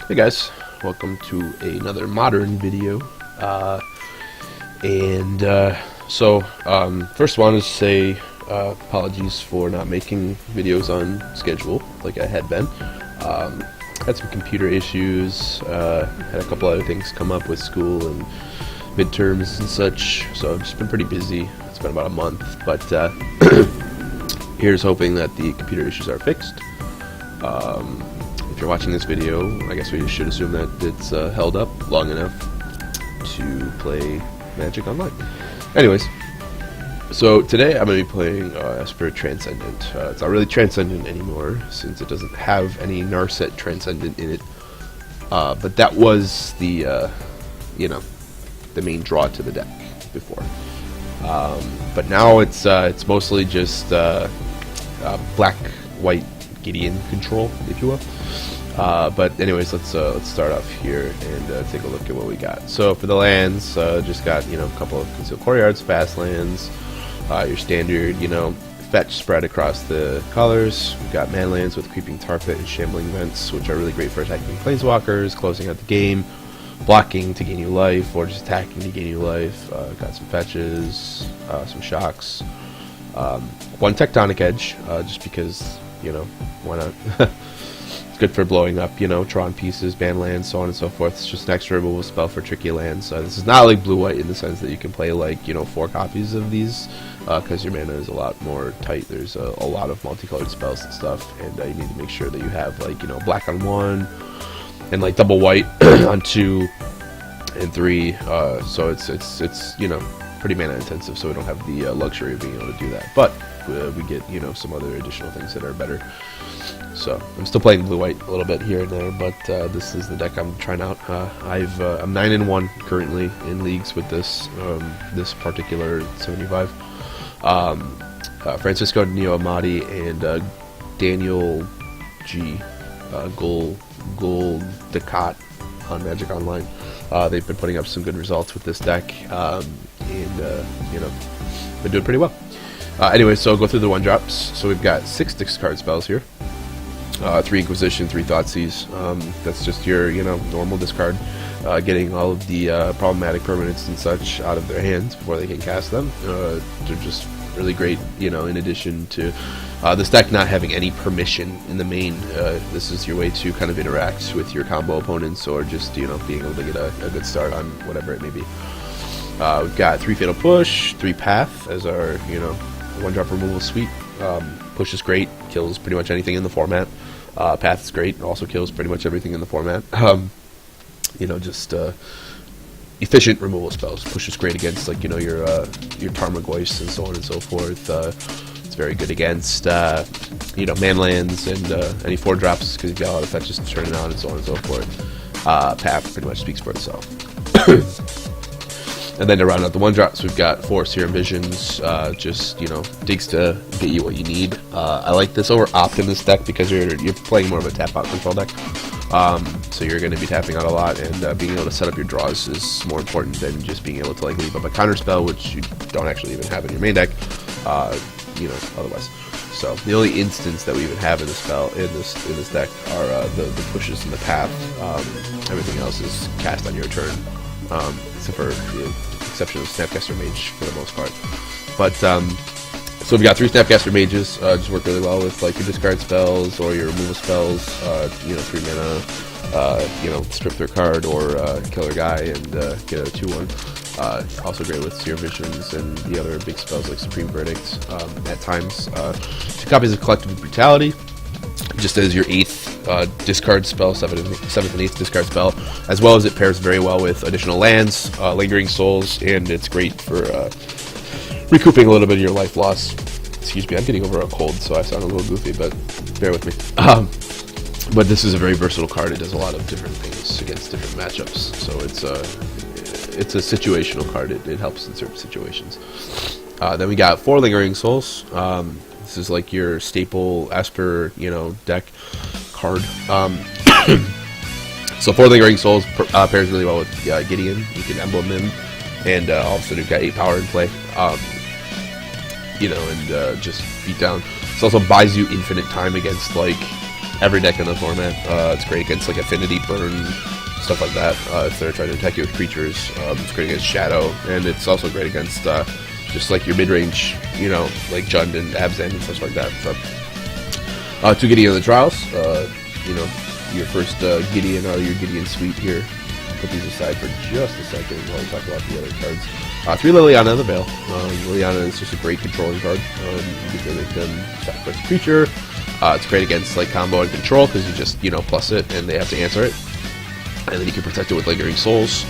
Hey guys, welcome to another modern video. First wanted to say apologies for not making videos on schedule like I had been. Had some computer issues, had a couple other things come up with school and midterms and such, so I've just been pretty busy. It's been about a month, but here's hoping that the computer issues are fixed. If you're watching this video, I guess we should assume that it's held up long enough to play Magic Online. Anyways, so today I'm going to be playing Esper Transcendent. It's not really Transcendent anymore since it doesn't have any Narset Transcendent in it. But that was the, the main draw to the deck before. But now it's mostly just black-white Gideon control, if you will. But anyways, let's start off here and take a look at what we got. So for the lands, just got a couple of concealed courtyards, fast lands, your standard fetch spread across the colors. We've got man lands with creeping tar pit and shambling vents, which are really great for attacking planeswalkers, closing out the game, blocking to gain you life, or just attacking to gain you life. Got some fetches, some shocks, one tectonic edge, just because why not. It's good for blowing up, Tron pieces, ban lands, so on and so forth. It's just an extra removal spell for tricky lands. This is not like blue-white in the sense that you can play, 4 copies of these, because your mana is a lot more tight. There's a lot of multicolored spells and stuff, and you need to make sure that you have, black on 1, and, double white on 2 and 3, so it's pretty mana intensive, so we don't have the luxury of being able to do that. But we get, some other additional things that are better. So I'm still playing blue-white a little bit here and there, but this is the deck I'm trying out. I'm 9-1 currently in leagues with this particular 75. Francisco Neo Amati and Daniel G. Gold Decat on Magic Online. They've been putting up some good results with this deck, and been doing pretty well. Anyway, so I'll go through the 1-drops. So we've got 6 discard spells here. 3 Inquisition, 3 Thoughtseize. That's just your, normal discard. Getting all of the problematic permanents and such out of their hands before they can cast them. They're just really great, in addition to this deck not having any permission in the main. This is your way to kind of interact with your combo opponents, or just, being able to get a good start on whatever it may be. We've got 3 Fatal Push, 3 Path as our, 1-drop removal suite. Push is great, kills pretty much anything in the format. Path is great, also kills pretty much everything in the format. Just efficient removal spells. Push is great against your Tarmogoyfs and so on and so forth. It's very good against man lands and any 4-drops, because you've got a lot of fetches to turn it on and so on and so forth. Path pretty much speaks for itself. And then to round out the 1-drops, we've got 4 Serum Visions, just, digs to get you what you need. I like this over Opt in this deck because you're playing more of a tap-out control deck. So you're going to be tapping out a lot, and being able to set up your draws is more important than just being able to leave up a counter spell, which you don't actually even have in your main deck, otherwise. So the only instance that we even have in this spell in this deck are the pushes and the path. Everything else is cast on your turn. Except for the exception of Snapcaster Mage for the most part. But, so we've got 3 Snapcaster Mages, just work really well with, your discard spells, or your removal spells, 3 mana, strip their card, or kill their guy, and get a 2-1. Also great with Seer Visions, and the other big spells like Supreme Verdict, at times. 2 copies of Collective Brutality, just as your 8th discard spell, 7th and 8th discard spell, as well as it pairs very well with additional lands, Lingering Souls, and it's great for recouping a little bit of your life loss. Excuse me, I'm getting over a cold, so I sound a little goofy, but bear with me. But this is a very versatile card. It does a lot of different things against different matchups, so it's a situational card. It helps in certain situations. Then we got 4 Lingering Souls. This is your staple Esper, deck card. So 4 Lingering Souls pairs really well with Gideon. You can emblem him, and all of a sudden you've got 8 power in play. And just beat down. This also buys you infinite time against every deck in the format. It's great against like Affinity, Burn, stuff like that. If they're trying to attack you with creatures, it's great against Shadow, and it's also great against just like your mid-range, you know, like Jund and Abzan and stuff like that. So, 2 Gideon in the Trials. You know, your first Gideon out of your Gideon suite here. Put these aside for just a second while we talk about the other cards. 3 Liliana in the Veil. Liliana is just a great controlling card. You can make them sacrifice a creature. It's great against like combo and control because you just, you know, plus it and they have to answer it. And then you can protect it with Lingering Souls.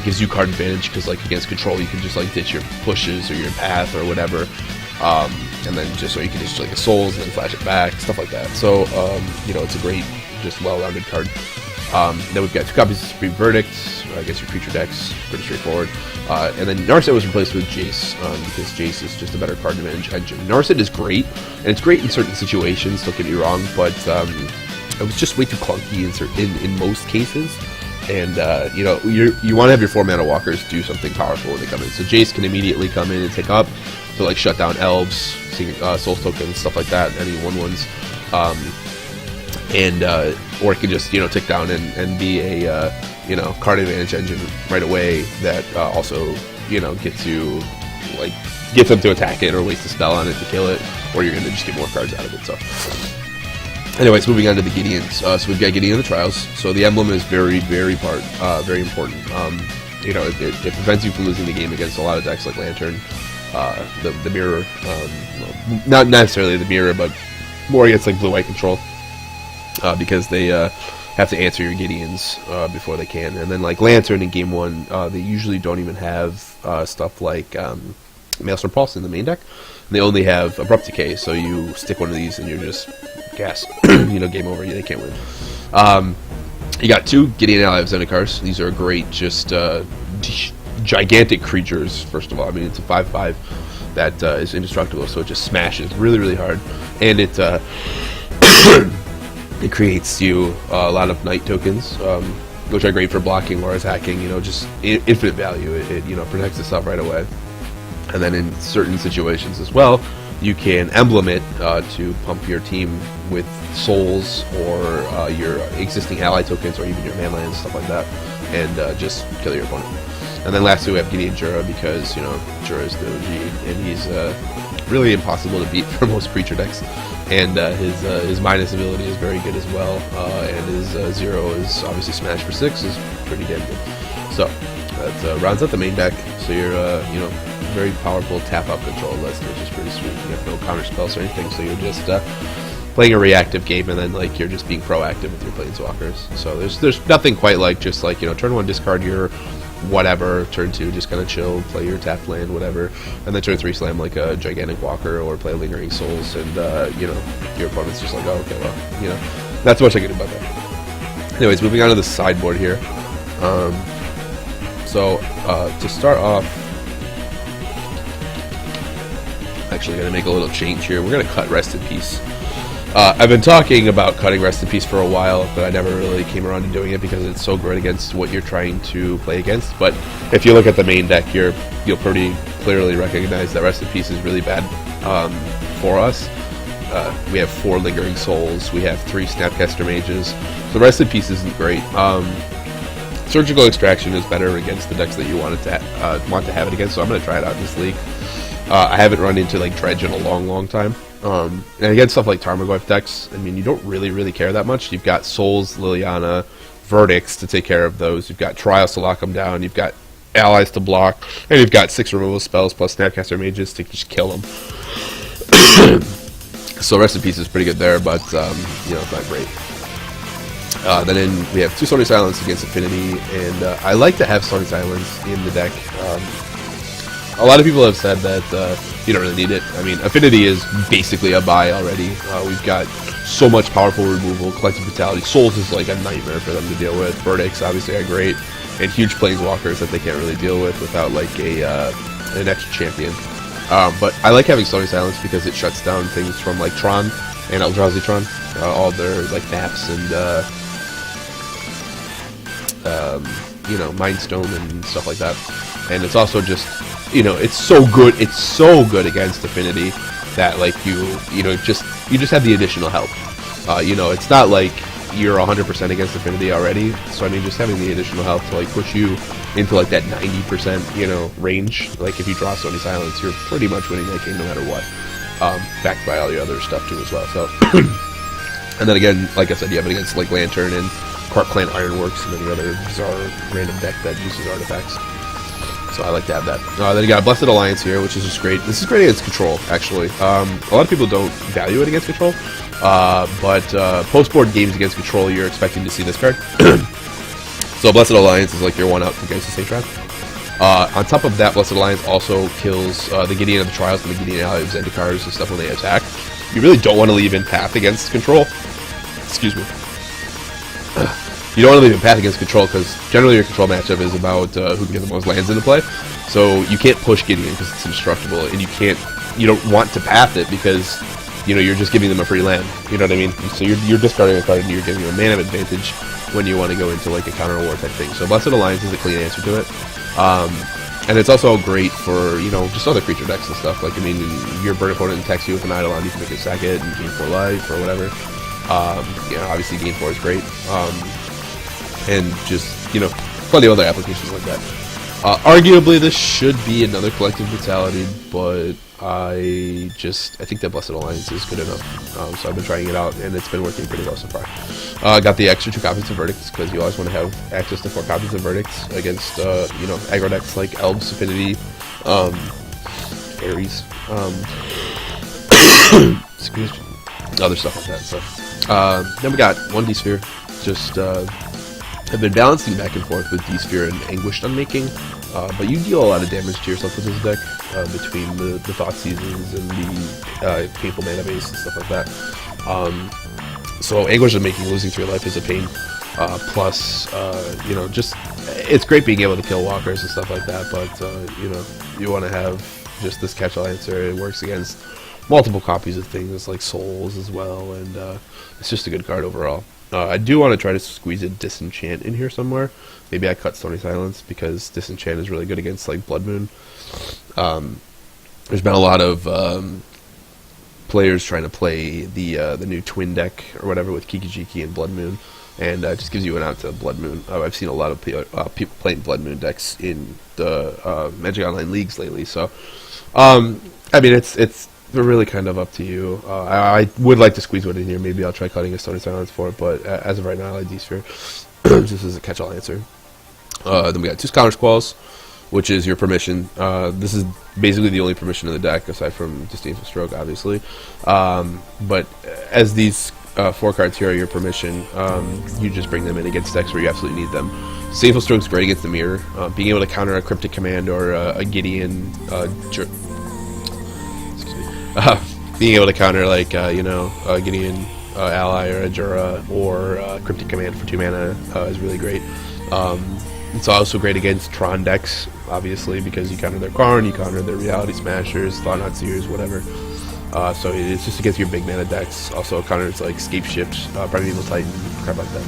Gives you card advantage because like against control you can just like ditch your pushes or your path or whatever. And then just so you can just like a Souls and then flash it back, stuff like that. So, you know, it's a great, just well-rounded card. Then we've got 2 copies of Supreme Verdict, I guess your creature deck's pretty straightforward. And then Narset was replaced with Jace, because Jace is just a better card advantage engine. Narset is great, and it's great in certain situations, don't get me wrong, but it was just way too clunky in most cases. And, you know, you want to have your 4-mana walkers do something powerful when they come in. So Jace can immediately come in and take up to, like, shut down elves, soul tokens, stuff like that, any 1/1s. Or it can just, you know, tick down and be a, you know, card advantage engine right away that also, you know, gets you, like, get them to attack it or waste a spell on it to kill it, or you're going to just get more cards out of it, so. Anyways, moving on to the Gideons. So we've got Gideon in the Trials. So the emblem is very, very important. You know, it prevents you from losing the game against a lot of decks like Lantern, the Mirror, well, not necessarily the Mirror, but more against like Blue-White Control, because they have to answer your Gideons before they can. And then like Lantern in Game 1, they usually don't even have stuff like Maelstrom Pulse in the main deck. They only have Abrupt Decay, so you stick one of these and you're just gas. You know, game over. They can't win. You got 2 Gideon Ally of Zendikars. These are great, just gigantic creatures, first of all. I mean, it's a 5/5 that is indestructible, so it just smashes really, really hard. And it it creates you a lot of Knight tokens, which are great for blocking or attacking, you know, just infinite value. It you know, protects itself right away. And then in certain situations as well, you can emblem it to pump your team with souls or your existing ally tokens or even your manlands, stuff like that, and just kill your opponent. And then lastly, we have Gideon Jura because, you know, Jura is the OG, and he's really impossible to beat for most creature decks. And his minus ability is very good as well, and his 0 is obviously Smash for 6 is pretty damn good. So that rounds out the main deck. So you're you know, very powerful tap-up control list, which is pretty sweet. You have no counter spells or anything, so you're just playing a reactive game, and then like you're just being proactive with your planeswalkers. So there's nothing quite like just like, you know, turn 1 discard your whatever, turn 2 just kind of chill, play your tapped land, whatever, and then turn 3 slam like a gigantic walker or play Lingering Souls, and you know, your opponent's just like, oh, okay, well, you know, not too much I can do about that. Anyways, moving on to the sideboard here. So to start off, actually going to make a little change here. We're going to cut Rest in Peace. I've been talking about cutting Rest in Peace for a while, but I never really came around to doing it because it's so great against what you're trying to play against. But if you look at the main deck, you'll pretty clearly recognize that Rest in Peace is really bad for us. We have 4 Lingering Souls, we have 3 Snapcaster Mages, so Rest in Peace isn't great. Surgical Extraction is better against the decks that you want to have it against, so I'm going to try it out in this league. I haven't run into like Dredge in a long time. And against stuff like Tarmogoyf decks, I mean, you don't really care that much. You've got Souls, Liliana, Verdicts to take care of those. You've got Trials to lock them down. You've got Allies to block. And you've got 6 removal spells plus Snapcaster Mages to just kill them. So Rest in Peace is pretty good there, but, you know, not great. Then we have 2 Stony Silence against Affinity, and I like to have Stony Silence in the deck. A lot of people have said that you don't really need it. I mean, Affinity is basically a buy already. We've got so much powerful removal, Collective Brutality. Souls is like a nightmare for them to deal with. Verdicts obviously are great, and huge Planeswalkers that they can't really deal with without like an extra champion. But I like having Stony Silence because it shuts down things from like Tron and Eldrazi Tron, all their like naps and you know, Mind Stone and stuff like that. And it's also just, you know, it's so good against Affinity that like you know, you just have the additional help. You know, it's not like you're 100% against Affinity already, so I mean, just having the additional health to like push you into like that 90%, you know, range. Like if you draw Stony Silence, you're pretty much winning that game no matter what. Backed by all the other stuff too as well. So, and then again, like I said, you have it against like Lantern and Clark Clan Ironworks and any other bizarre random deck that uses artifacts. So I like to have that. Then you got Blessed Alliance here, which is just great. This is great against control, actually. A lot of people don't value it against control, but post-board games against control, you're expecting to see this card. So Blessed Alliance is like your one out against the Saint Trap. On top of that, Blessed Alliance also kills the Gideon of the Trials and the Gideon Ally of Zendikars and stuff when they attack. You really don't want to leave in path against control. Excuse me. You don't want to leave in path against control because generally your control matchup is about who can get the most lands into play. So you can't push Gideon because it's indestructible, and you don't want to path it because you know you're just giving them a free land. You know what I mean? So you're discarding a card and you're giving them a mana advantage when you want to go into like a counter war type thing. So Blessed Alliance is a clean answer to it. And it's also great for, you know, just other creature decks and stuff. Like, I mean, your bird opponent attacks you with an Eidolon, you can make it sack it and gain 4 life or whatever. You know, obviously gain 4 is great. And just, you know, plenty of other applications like that. Arguably, this should be another Collective Brutality, but I think that Blessed Alliance is good enough. So I've been trying it out, and it's been working pretty well so far. Got the extra 2 copies of Verdicts, because you always want to have access to 4 copies of Verdicts against, you know, aggro decks like Elves, Affinity, Ares, excuse me, other stuff like that. So then we got 1 D-Sphere, just I've been balancing back and forth with D-Sphere and Anguished Unmaking, but you deal a lot of damage to yourself with this deck, between the Thought Seasons and the Painful Mana Base and stuff like that. So Anguished Unmaking, losing 3 life is a pain, plus, you know, just, it's great being able to kill walkers and stuff like that, but, you know, you want to have just this catch-all answer. It works against multiple copies of things like Souls as well, and it's just a good card overall. I do want to try to squeeze a Disenchant in here somewhere. Maybe I cut Stony Silence because Disenchant is really good against like Blood Moon. There's been a lot of players trying to play the new Twin deck or whatever with Kiki-Jiki and Blood Moon, and it just gives you an out to Blood Moon. I've seen a lot of people playing Blood Moon decks in the Magic Online leagues lately. So, I mean, it's really kind of up to you. I would like to squeeze one in here. Maybe I'll try cutting a Stony Silence for it, but as of right now, I like D-Sphere. Just as a catch-all answer. Then we got 2 Counter Squalls, which is your permission. This is basically the only permission in the deck, aside from Disdainful Stroke, obviously. But as these 4 cards here are your permission, you just bring them in against decks where you absolutely need them. Disdainful Stroke is great against the Mirror. Being able to counter a Cryptic Command or a Gideon... being able to counter like you know, Gideon Ally or a Jura or Cryptic Command for 2 mana is really great. It's also great against Tron decks, obviously, because you counter their Karn, you counter their Reality Smashers, Thought-Knot Seers, whatever. So it's just against your big mana decks. Also counters like Scape Shift, Primeval Titan, crap like that.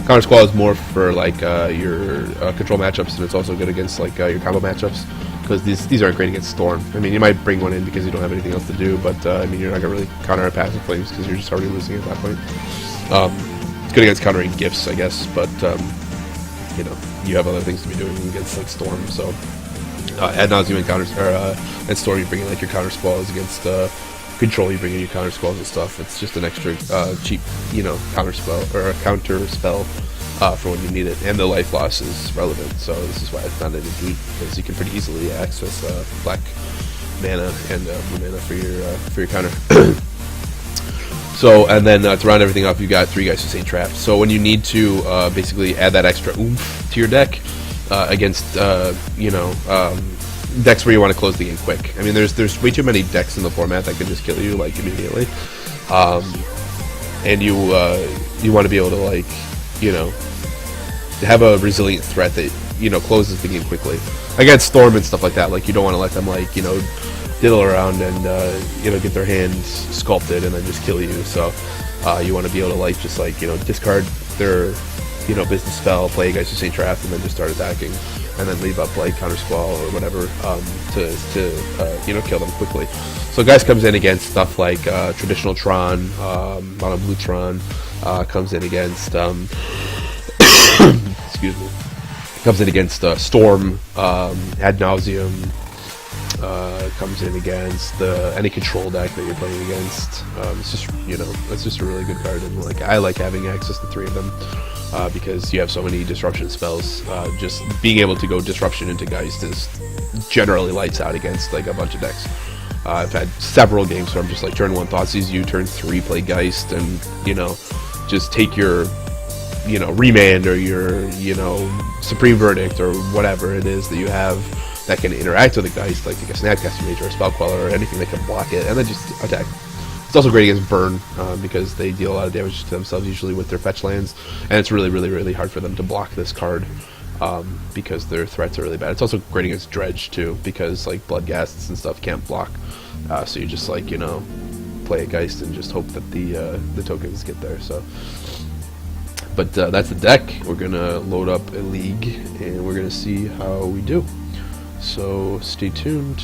Counter Squall is more for like your control matchups, and it's also good against like your combo matchups. Because these aren't great against Storm. I mean, you might bring one in because you don't have anything else to do, but I mean, you're not going to really counter a Passive Flames because you're just already losing at that point. It's good against countering Gifts, I guess, but you know, you have other things to be doing against like Storm. So ad nauseam encounters, or and Storm, you bring in like your counter squalls against Control. You bring in your counter squalls and stuff. It's just an extra cheap, you know, counter spell or a counter spell. For when you need it, and the life loss is relevant, so this is why it's not in a geek, because you can pretty easily access black mana and blue mana for your counter. So, and then to round everything off, you got 3 guys who Saint Trapped. So when you need to basically add that extra oomph to your deck against you know, decks where you want to close the game quick. I mean, there's way too many decks in the format that can just kill you like immediately, and you want to be able to like, you know, have a resilient threat that, you know, closes the game quickly. Against Storm and stuff like that, like, you don't want to let them, like, you know, diddle around and, you know, get their hands sculpted and then just kill you. So, you want to be able to, like, just, like, you know, discard their, you know, business spell, play against your Saint Trapped, and then just start attacking. and then leave up like Counter Squall or whatever to you know, kill them quickly. So Geist comes in against stuff like traditional Tron, mono blue Tron, comes in against excuse me, comes in against Storm, Ad Nauseum, comes in against any control deck that you're playing against. It's just, you know, it's just a really good card, and like I like having access to 3 of them because you have so many disruption spells. Just being able to go disruption into Geist is generally lights out against like a bunch of decks. I've had several games where I'm just like turn 1 Thoughtseize you, turn 3 play Geist, and you know, just take your, you know, Remand or your, you know, Supreme Verdict or whatever it is that you have that can interact with a Geist, like a Snapcaster Mage or a Spell Queller or anything that can block it, and then just attack. It's also great against Burn because they deal a lot of damage to themselves usually with their fetch lands, and it's really, really, really hard for them to block this card because their threats are really bad. It's also great against Dredge too because like Bloodghasts and stuff can't block, so you just like, you know, play a Geist and just hope that the tokens get there. So. But that's the deck. We're gonna load up a league and we're gonna see how we do. So stay tuned.